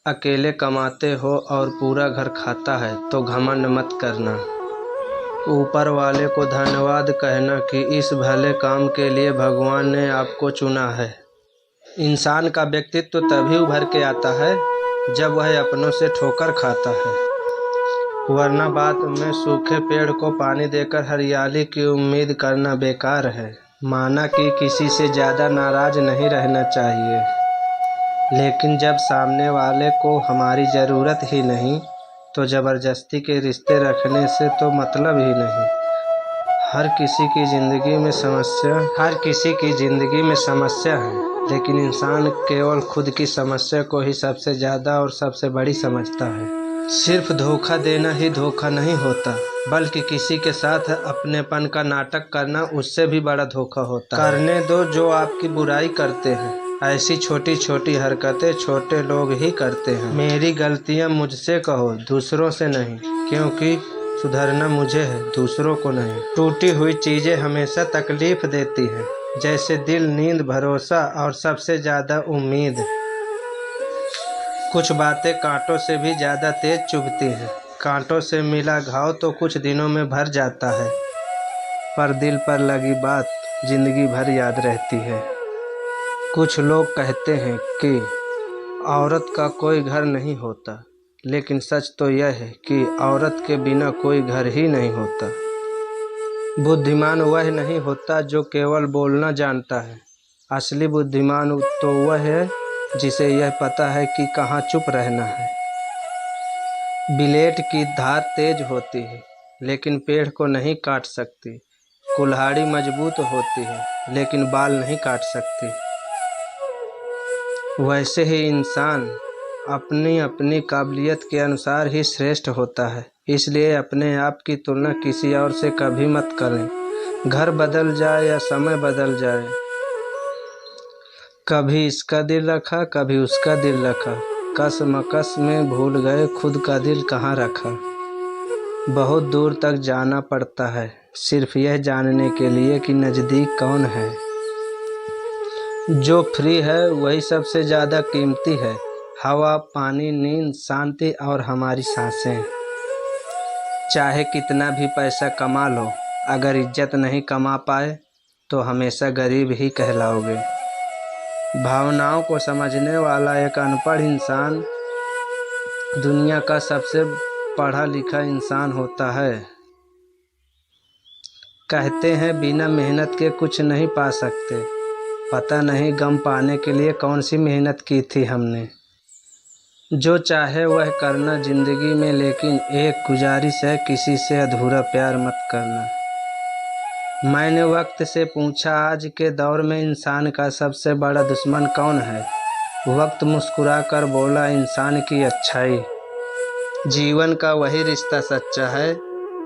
अकेले कमाते हो और पूरा घर खाता है तो घमंड मत करना। ऊपर वाले को धन्यवाद कहना कि इस भले काम के लिए भगवान ने आपको चुना है। इंसान का व्यक्तित्व तभी उभर के आता है जब वह अपनों से ठोकर खाता है, वरना बाद में सूखे पेड़ को पानी देकर हरियाली की उम्मीद करना बेकार है। माना कि किसी से ज़्यादा नाराज़ नहीं रहना चाहिए, लेकिन जब सामने वाले को हमारी ज़रूरत ही नहीं तो ज़बरदस्ती के रिश्ते रखने से तो मतलब ही नहीं। हर किसी की ज़िंदगी में समस्या है, लेकिन इंसान केवल खुद की समस्या को ही सबसे ज़्यादा और सबसे बड़ी समझता है। सिर्फ धोखा देना ही धोखा नहीं होता, बल्कि किसी के साथ अपनेपन का नाटक करना उससे भी बड़ा धोखा होता है। करने दो जो आपकी बुराई करते हैं, ऐसी छोटी छोटी हरकतें छोटे लोग ही करते हैं। मेरी गलतियां मुझसे कहो, दूसरों से नहीं, क्योंकि सुधरना मुझे है, दूसरों को नहीं। टूटी हुई चीज़ें हमेशा तकलीफ देती हैं, जैसे दिल, नींद, भरोसा और सबसे ज़्यादा उम्मीद। कुछ बातें कांटों से भी ज़्यादा तेज चुभती हैं। कांटों से मिला घाव तो कुछ दिनों में भर जाता है, पर दिल पर लगी बात जिंदगी भर याद रहती है। कुछ लोग कहते हैं कि औरत का कोई घर नहीं होता, लेकिन सच तो यह है कि औरत के बिना कोई घर ही नहीं होता। बुद्धिमान वह नहीं होता जो केवल बोलना जानता है, असली बुद्धिमान तो वह है जिसे यह पता है कि कहाँ चुप रहना है। ब्लेड की धार तेज होती है, लेकिन पेड़ को नहीं काट सकती। कुल्हाड़ी मजबूत होती है, लेकिन बाल नहीं काट सकती। वैसे ही इंसान अपनी अपनी काबिलियत के अनुसार ही श्रेष्ठ होता है, इसलिए अपने आप की तुलना किसी और से कभी मत करें। घर बदल जाए या समय बदल जाए, कभी इसका दिल रखा कभी उसका दिल रखा, कसमकस में भूल गए खुद का दिल कहाँ रखा। बहुत दूर तक जाना पड़ता है सिर्फ यह जानने के लिए कि नज़दीक कौन है। जो फ्री है वही सबसे ज़्यादा कीमती है। हवा, पानी, नींद, शांति और हमारी सांसें। चाहे कितना भी पैसा कमा लो, अगर इज्जत नहीं कमा पाए तो हमेशा गरीब ही कहलाओगे। भावनाओं को समझने वाला एक अनपढ़ इंसान दुनिया का सबसे पढ़ा लिखा इंसान होता है। कहते हैं बिना मेहनत के कुछ नहीं पा सकते, पता नहीं गम पाने के लिए कौन सी मेहनत की थी हमने। जो चाहे वह करना जिंदगी में, लेकिन एक गुजारिश है, किसी से अधूरा प्यार मत करना। मैंने वक्त से पूछा, आज के दौर में इंसान का सबसे बड़ा दुश्मन कौन है? वक्त मुस्कुरा कर बोला, इंसान की अच्छाई। जीवन का वही रिश्ता सच्चा है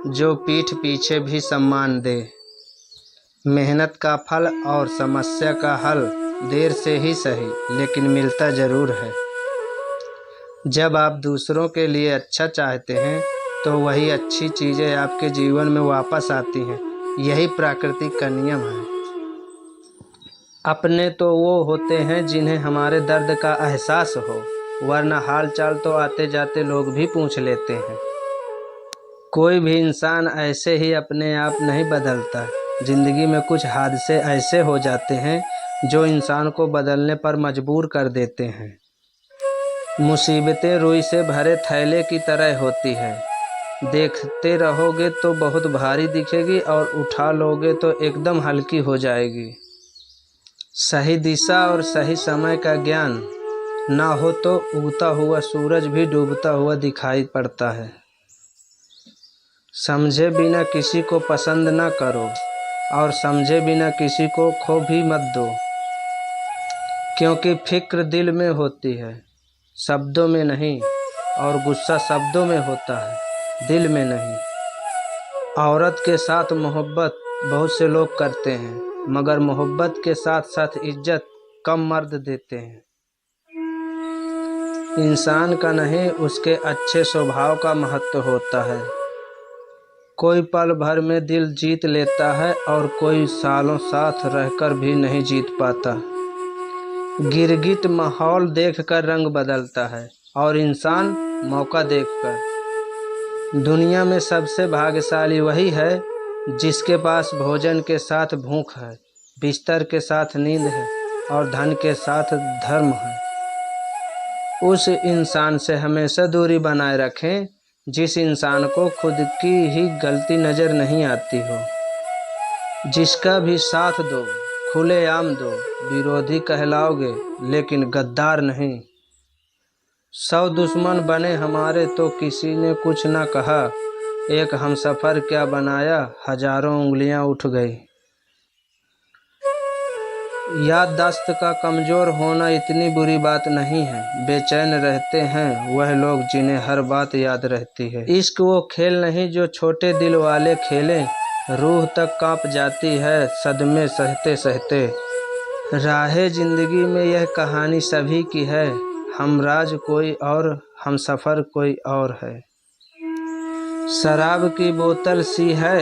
जो पीठ पीछे भी सम्मान दे। मेहनत का फल और समस्या का हल देर से ही सही, लेकिन मिलता ज़रूर है। जब आप दूसरों के लिए अच्छा चाहते हैं तो वही अच्छी चीज़ें आपके जीवन में वापस आती हैं। यही प्रकृति का नियम है। अपने तो वो होते हैं जिन्हें हमारे दर्द का एहसास हो, वरना हाल चाल तो आते जाते लोग भी पूछ लेते हैं। कोई भी इंसान ऐसे ही अपने आप नहीं बदलता। ज़िंदगी में कुछ हादसे ऐसे हो जाते हैं जो इंसान को बदलने पर मजबूर कर देते हैं। मुसीबतें रुई से भरे थैले की तरह होती है, देखते रहोगे तो बहुत भारी दिखेगी और उठा लोगे तो एकदम हल्की हो जाएगी। सही दिशा और सही समय का ज्ञान ना हो तो उगता हुआ सूरज भी डूबता हुआ दिखाई पड़ता है। समझे बिना किसी को पसंद ना करो और समझे बिना किसी को खो भी मत दो, क्योंकि फिक्र दिल में होती है, शब्दों में नहीं, और गुस्सा शब्दों में होता है, दिल में नहीं। औरत के साथ मोहब्बत बहुत से लोग करते हैं, मगर मोहब्बत के साथ साथ इज्जत कम मर्द देते हैं। इंसान का नहीं, उसके अच्छे स्वभाव का महत्व होता है। कोई पल भर में दिल जीत लेता है और कोई सालों साथ रहकर भी नहीं जीत पाता। गिरगिट माहौल देखकर रंग बदलता है, और इंसान मौका देखकर। दुनिया में सबसे भाग्यशाली वही है जिसके पास भोजन के साथ भूख है, बिस्तर के साथ नींद है और धन के साथ धर्म है। उस इंसान से हमेशा दूरी बनाए रखें जिस इंसान को खुद की ही गलती नज़र नहीं आती हो। जिसका भी साथ दो, खुलेआम दो, विरोधी कहलाओगे लेकिन गद्दार नहीं। 100 दुश्मन बने हमारे तो किसी ने कुछ ना कहा, एक हमसफ़र क्या बनाया, हजारों उंगलियां उठ गई। याददाश्त का कमज़ोर होना इतनी बुरी बात नहीं है, बेचैन रहते हैं वह लोग जिन्हें हर बात याद रहती है। इश्क वो खेल नहीं जो छोटे दिल वाले खेलें, रूह तक कांप जाती है सदमे सहते सहते। राहे ज़िंदगी में यह कहानी सभी की है, हमराज कोई और हमसफ़र कोई और है। शराब की बोतल सी है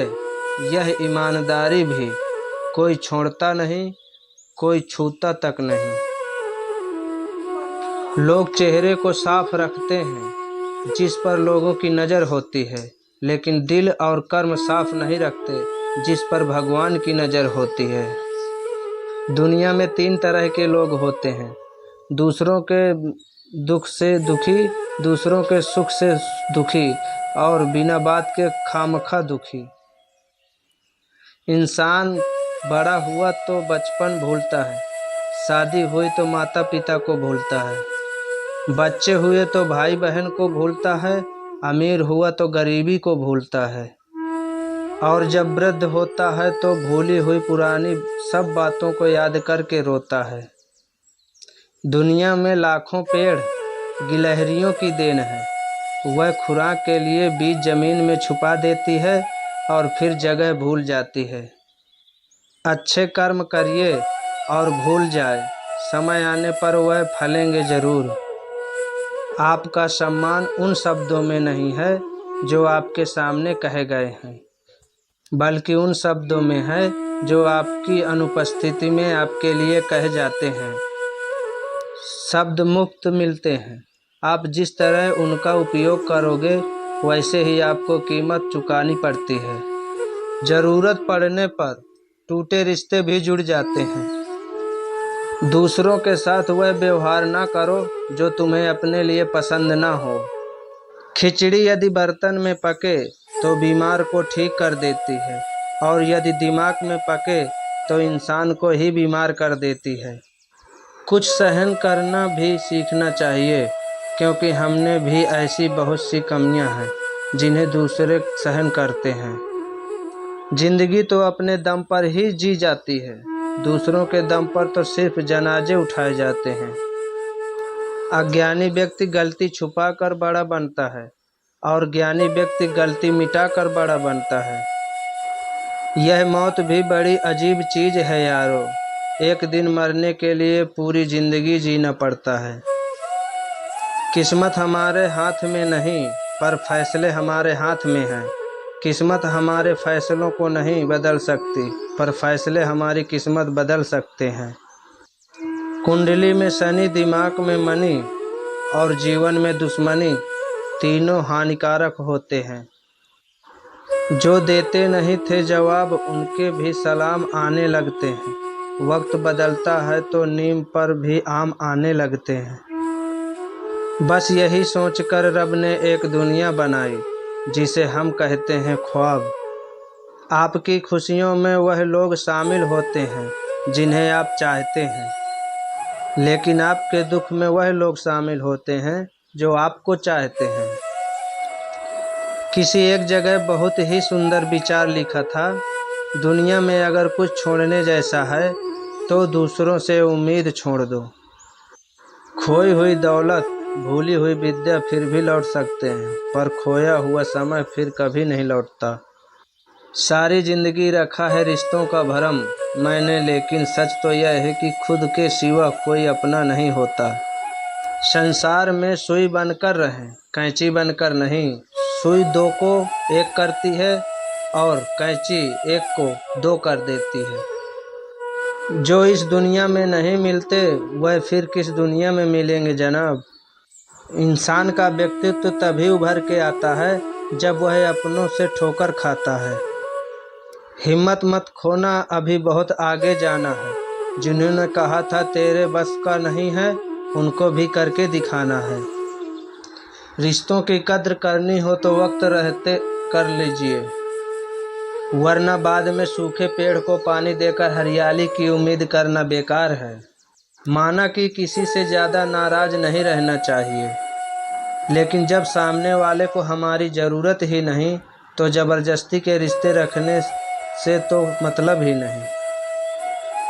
यह ईमानदारी भी, कोई छोड़ता नहीं, कोई छूता तक नहीं। लोग चेहरे को साफ रखते हैं जिस पर लोगों की नज़र होती है, लेकिन दिल और कर्म साफ नहीं रखते जिस पर भगवान की नज़र होती है। दुनिया में 3 तरह के लोग होते हैं, दूसरों के दुख से दुखी, दूसरों के सुख से दुखी और बिना बात के खामखा दुखी। इंसान बड़ा हुआ तो बचपन भूलता है, शादी हुई तो माता पिता को भूलता है, बच्चे हुए तो भाई बहन को भूलता है, अमीर हुआ तो गरीबी को भूलता है, और जब वृद्ध होता है तो भूली हुई पुरानी सब बातों को याद करके रोता है। दुनिया में लाखों पेड़ गिलहरियों की देन है, वह खुराक के लिए बीज जमीन में छुपा देती है और फिर जगह भूल जाती है। अच्छे कर्म करिए और भूल जाए, समय आने पर वह फलेंगे ज़रूर। आपका सम्मान उन शब्दों में नहीं है जो आपके सामने कहे गए हैं, बल्कि उन शब्दों में है जो आपकी अनुपस्थिति में आपके लिए कहे जाते हैं। शब्द मुफ्त मिलते हैं, आप जिस तरह उनका उपयोग करोगे वैसे ही आपको कीमत चुकानी पड़ती है। ज़रूरत पड़ने पर टूटे रिश्ते भी जुड़ जाते हैं। दूसरों के साथ वह व्यवहार ना करो जो तुम्हें अपने लिए पसंद ना हो। खिचड़ी यदि बर्तन में पके तो बीमार को ठीक कर देती है, और यदि दिमाग में पके तो इंसान को ही बीमार कर देती है। कुछ सहन करना भी सीखना चाहिए, क्योंकि हमने भी ऐसी बहुत सी कमियां हैं जिन्हें दूसरे सहन करते हैं। जिंदगी तो अपने दम पर ही जी जाती है, दूसरों के दम पर तो सिर्फ जनाजे उठाए जाते हैं। अज्ञानी व्यक्ति गलती छुपा कर बड़ा बनता है और ज्ञानी व्यक्ति गलती मिटा कर बड़ा बनता है। यह मौत भी बड़ी अजीब चीज़ है यारो, एक दिन मरने के लिए पूरी ज़िंदगी जीना पड़ता है। किस्मत हमारे हाथ में नहीं पर फैसले हमारे हाथ में हैं। किस्मत हमारे फैसलों को नहीं बदल सकती, पर फैसले हमारी किस्मत बदल सकते हैं। कुंडली में शनि, दिमाग में मनी और जीवन में दुश्मनी, तीनों हानिकारक होते हैं। जो देते नहीं थे जवाब उनके भी सलाम आने लगते हैं। वक्त बदलता है तो नीम पर भी आम आने लगते हैं। बस यही सोचकर रब ने एक दुनिया बनाई जिसे हम कहते हैं ख्वाब। आपकी खुशियों में वह लोग शामिल होते हैं जिन्हें आप चाहते हैं, लेकिन आपके दुख में वह लोग शामिल होते हैं जो आपको चाहते हैं। किसी एक जगह बहुत ही सुंदर विचार लिखा था, दुनिया में अगर कुछ छोड़ने जैसा है तो दूसरों से उम्मीद छोड़ दो। खोई हुई दौलत, भूली हुई विद्या फिर भी लौट सकते हैं, पर खोया हुआ समय फिर कभी नहीं लौटता। सारी जिंदगी रखा है रिश्तों का भरम मैंने, लेकिन सच तो यह है कि खुद के सिवा कोई अपना नहीं होता। संसार में सुई बनकर रहें, कैंची बनकर नहीं। सुई 2 को 1 करती है और कैंची 1 को 2 कर देती है। जो इस दुनिया में नहीं मिलते वह फिर किस दुनिया में मिलेंगे जनाब। इंसान का व्यक्तित्व तभी उभर के आता है जब वह अपनों से ठोकर खाता है। हिम्मत मत खोना, अभी बहुत आगे जाना है। जिन्होंने कहा था तेरे बस का नहीं है, उनको भी करके दिखाना है। रिश्तों की कद्र करनी हो तो वक्त रहते कर लीजिए, वरना बाद में सूखे पेड़ को पानी देकर हरियाली की उम्मीद करना बेकार है। माना कि किसी से ज़्यादा नाराज़ नहीं रहना चाहिए, लेकिन जब सामने वाले को हमारी ज़रूरत ही नहीं तो ज़बरदस्ती के रिश्ते रखने से तो मतलब ही नहीं।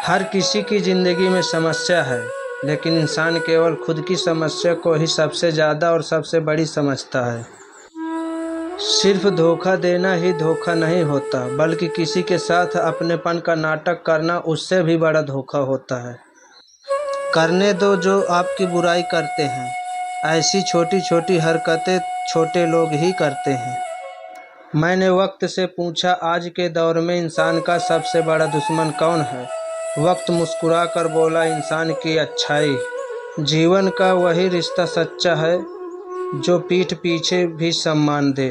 हर किसी की ज़िंदगी में समस्या है, लेकिन इंसान केवल खुद की समस्या को ही सबसे ज़्यादा और सबसे बड़ी समझता है। सिर्फ धोखा देना ही धोखा नहीं होता, बल्कि किसी के साथ अपनेपन का नाटक करना उससे भी बड़ा धोखा होता है। करने दो जो आपकी बुराई करते हैं, ऐसी छोटी छोटी हरकतें छोटे लोग ही करते हैं। मैंने वक्त से पूछा, आज के दौर में इंसान का सबसे बड़ा दुश्मन कौन है? वक्त मुस्कुरा कर बोला, इंसान की अच्छाई। जीवन का वही रिश्ता सच्चा है जो पीठ पीछे भी सम्मान दे।